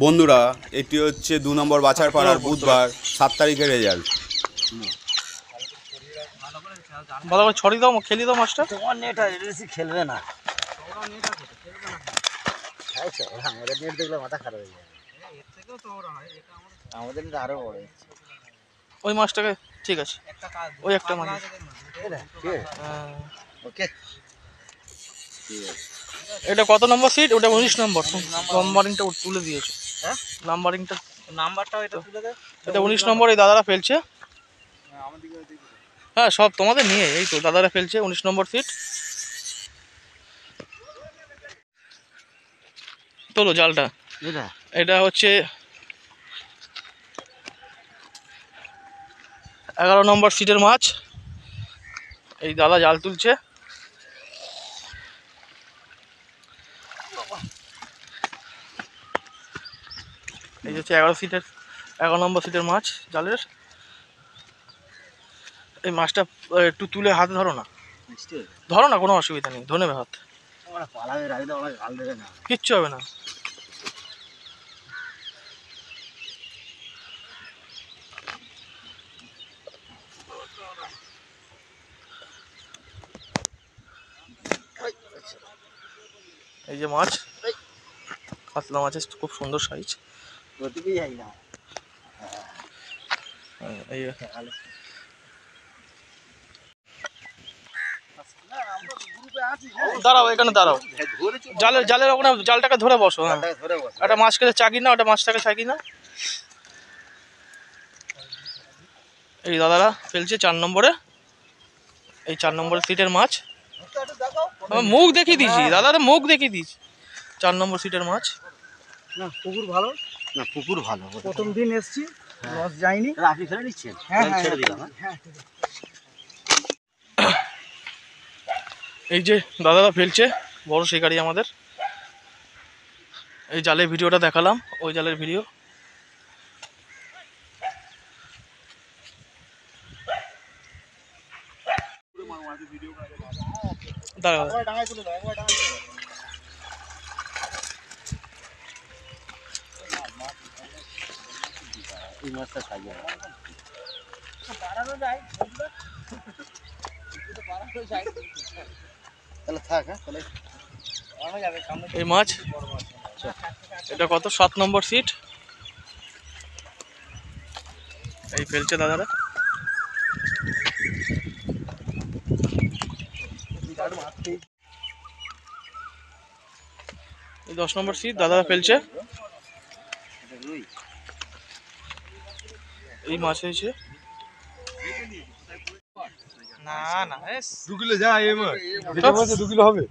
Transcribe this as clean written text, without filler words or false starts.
বন্ধুরা, এটি হচ্ছে ২ নম্বর বাছারপাড়ার বুধবার ৭ তারিখের রেজাল্ট। ভালো করে ছড়ি দাও, খেলি দাও মাছটা। তোমার নেট আছে, বেশি খেলবে না। আমাদের নেট দেখলে মাথা খারাপ হয়ে যায়। আমাদের নেট আরো বড়। ওই মাছটাকে ঠিক আছে, ওই একটা মাছ। ওকে, এটা কত নম্বর সিট? ওটা 19 নম্বর। নাম্বারিংটা তুলে দিয়েছে। হ্যাঁ, নাম্বারটাও এটা তুলে দে। এটা 19 নম্বর। এই দাদারা ফেলছে। হ্যাঁ, সব তোমাদের নিয়ে এই তো দাদারা ফেলছে 19 নম্বর সিট। তোলো জালটা। এটা হচ্ছে 11 নম্বর সিটের মাছ। এই দাদা জাল তুলছে। এই হচ্ছে 11 নম্বর সিটের মাছ জালের। এই মাছটা একটু তুলে হাতে ধরো না, কোনো অসুবিধা নেই, ধরে নেবে হাত, কিচ্ছু হবে না। এই যে মাছ, কাতলা মাছের খুব সুন্দর সাইজ। দাঁড়াও, এখানে দাঁড়াও, জালের ওখানে জালটাকে ধরে বসো। হ্যাঁ, একটা মাছকে চাকি না, ওটা মাছটাকে চাকি না। এই দাদারা ফেলছে 4 নম্বরে। এই 4 নম্বরের সিটের মাছ। মুখ দেখিয়ে দিয়েছি দাদারা, মুখ দেখিয়ে দিয়েছি। 4 নম্বর সিটের মাছ। না, পুকুর ভালো না, পুকুর ভালো। প্রথম দিন এসছি, লস যায়নি। আপনি ফেলে নিচ্ছেন? হ্যাঁ, ছেড়ে দিলাম। এই যে দাদারা ফেলছে, বড় শিকারি আমাদের। এই জালের ভিডিওটা দেখালাম, ওই জালের ভিডিও। দাঁড়াও, এই মাছটা খাইয়ে তাহলে থাক। এই মাছ এটা কত? 7 নম্বর সিট। এই ফেলছে দাদারা। এই 10 নম্বর সিট দাদারা ফেলছে। এই মাছ হয়েছে না 2 কিলো। যা এই মাছ 2 কিলো হবে।